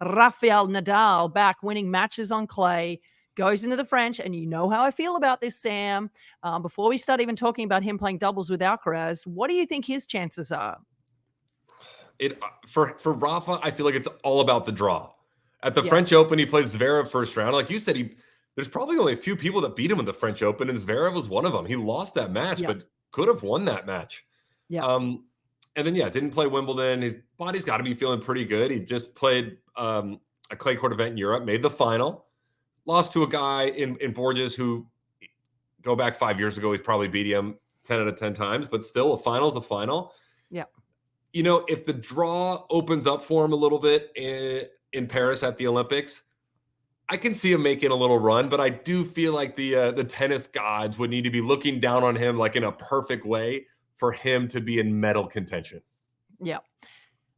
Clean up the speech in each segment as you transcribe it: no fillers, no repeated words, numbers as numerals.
Rafael Nadal back winning matches on clay, goes into the French, and you know how I feel about this, Sam. Before we start even talking about him playing doubles with Alcaraz, what do you think his chances are? For Rafa, I feel like it's all about the draw. At the Yeah. French Open, he plays Zverev first round. Like you said, there's probably only a few people that beat him in the French Open, and Zverev was one of them. He lost that match, Yeah. but could have won that match. Yeah. And then, didn't play Wimbledon. His body's got to be feeling pretty good. He just played a clay court event in Europe, made the final, lost to a guy in Borges who, go back 5 years ago, he's probably beat him 10 out of 10 times, but still, a final's a final. Yeah. If the draw opens up for him a little bit in Paris at the Olympics, I can see him making a little run, but I do feel like the tennis gods would need to be looking down on him like in a perfect way for him to be in medal contention. Yeah.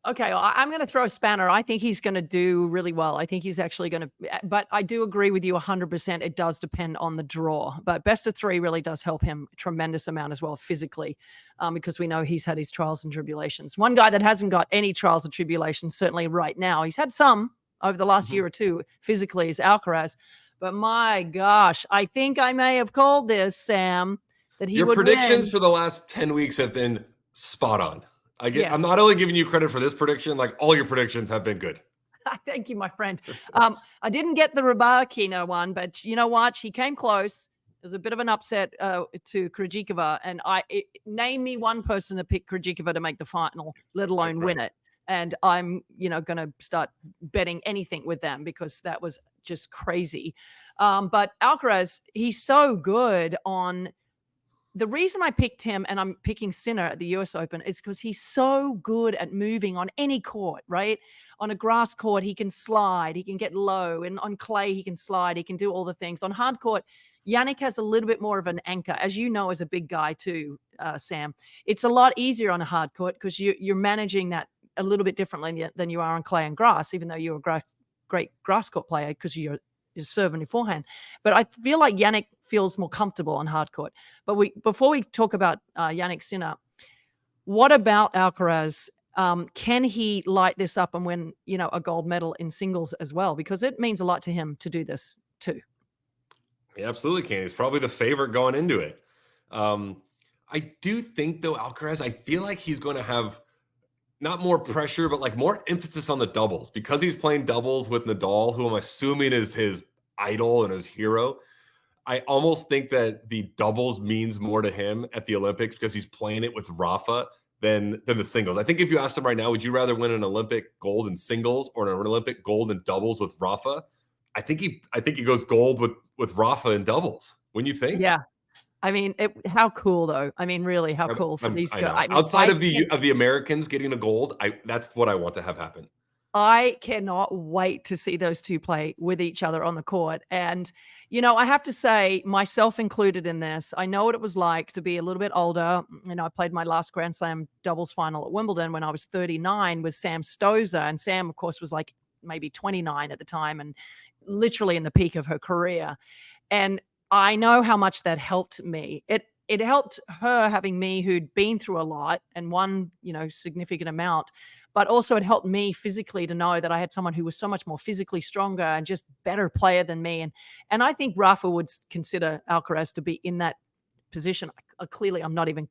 Okay, well, I'm going to throw a spanner. I think he's going to do really well. I think he's actually going to, but I do agree with you 100%. It does depend on the draw, but best of three really does help him a tremendous amount as well physically, because we know he's had his trials and tribulations. One guy that hasn't got any trials and tribulations, certainly right now, he's had some over the last year or two physically, is Alcaraz. But my gosh, I think I may have called this, Sam, that he Your would predictions win. for the last 10 weeks have been spot on. Yeah. I'm not only giving you credit for this prediction, like all your predictions have been good. Thank you, my friend. I didn't get the Rybakina one, but you know what? She came close. There's a bit of an upset to Krejcikova, and name me one person that picked Krejcikova to make the final, let alone win it. And I'm, going to start betting anything with them because that was just crazy. But Alcaraz, he's so good on. The reason I picked him and I'm picking Sinner at the US Open is because he's so good at moving on any court, right? On a grass court, he can slide, he can get low, and on clay, he can slide, he can do all the things. On hard court, Yannick has a little bit more of an anchor, as you know, as a big guy too, Sam. It's a lot easier on a hard court because you're managing that a little bit differently than you are on clay and grass, even though you're a great grass court player because you're serving your forehand. But I feel like Yannick feels more comfortable on hard court. But before we talk about Yannick Sinner, what about Alcaraz? Can he light this up and win, a gold medal in singles as well? Because it means a lot to him to do this too. He absolutely can. He's probably the favorite going into it. I do think, though, Alcaraz, I feel like he's going to have not more pressure, but like more emphasis on the doubles because he's playing doubles with Nadal, who I'm assuming is his idol and his hero. I almost think that the doubles means more to him at the Olympics because he's playing it with Rafa than the singles. I think if you asked him right now, would you rather win an Olympic gold in singles or an Olympic gold in doubles with Rafa? I think he goes gold with Rafa in doubles. When you think? Yeah. I mean, how cool though. I mean, really, how cool for these guys. I mean, outside of the Americans getting a gold, that's what I want to have happen. I cannot wait to see those two play with each other on the court. And, I have to say, myself included in this, I know what it was like to be a little bit older. I played my last Grand Slam doubles final at Wimbledon when I was 39 with Sam Stosur. And Sam, of course, was like maybe 29 at the time and literally in the peak of her career. And I know how much that helped me. It helped her having me who'd been through a lot and won, significant amount, but also it helped me physically to know that I had someone who was so much more physically stronger and just better player than me. And I think Rafa would consider Alcaraz to be in that position. Clearly, I'm not even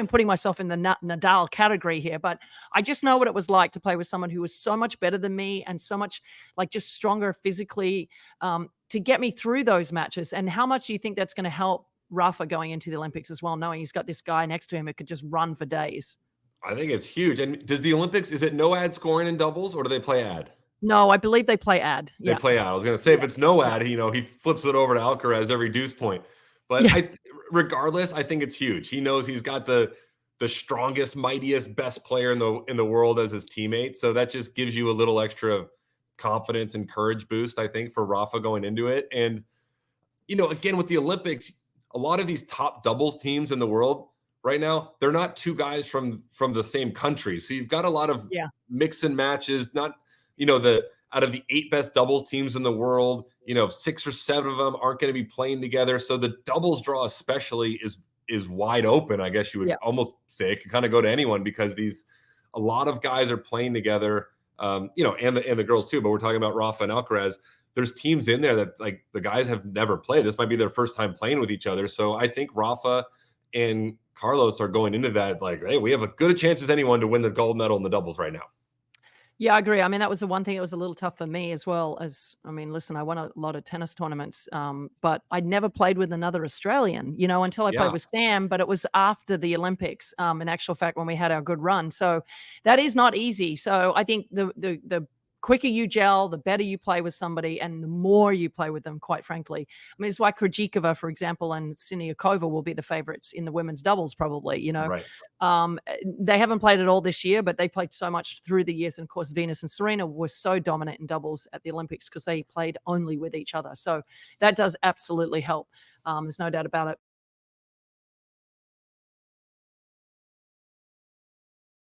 putting myself in the Nadal category here, but I just know what it was like to play with someone who was so much better than me and so much like just stronger physically to get me through those matches. And how much do you think that's going to help Rafa going into the Olympics as well, knowing he's got this guy next to him who could just run for days? I think it's huge. And does the Olympics, is it no ad scoring in doubles or do they play ad? No, I believe they play ad. They play ad. I was going to say, if it's no ad, he flips it over to Alcaraz every deuce point. But regardless, I think it's huge. He knows he's got the strongest, mightiest, best player in the world as his teammate. So that just gives you a little extra confidence and courage boost, I think, for Rafa going into it. And, again, with the Olympics, a lot of these top doubles teams in the world right now, they're not two guys from the same country. So you've got a lot of mix and matches, not, out of the 8 best doubles teams in the world, 6 or 7 of them aren't going to be playing together. So the doubles draw especially is wide open. I guess you would almost say it could kind of go to anyone because a lot of guys are playing together and the girls too. But we're talking about Rafa and Alcaraz. There's teams in there that like the guys have never played. This might be their first time playing with each other. So I think Rafa and Carlos are going into that like, hey, we have a good a chance as anyone to win the gold medal in the doubles right now. Yeah, I agree. I mean, that was the one thing that was a little tough for me as well. Listen, I won a lot of tennis tournaments, but I'd never played with another Australian, until I played with Sam, but it was after the Olympics, in actual fact, when we had our good run. So that is not easy. So I think the quicker you gel, the better you play with somebody and the more you play with them, quite frankly. I mean, it's why Krejcikova, for example, and Siniakova will be the favorites in the women's doubles probably, Right. They haven't played at all this year, but they played so much through the years. And of course, Venus and Serena were so dominant in doubles at the Olympics because they played only with each other. So that does absolutely help. There's no doubt about it.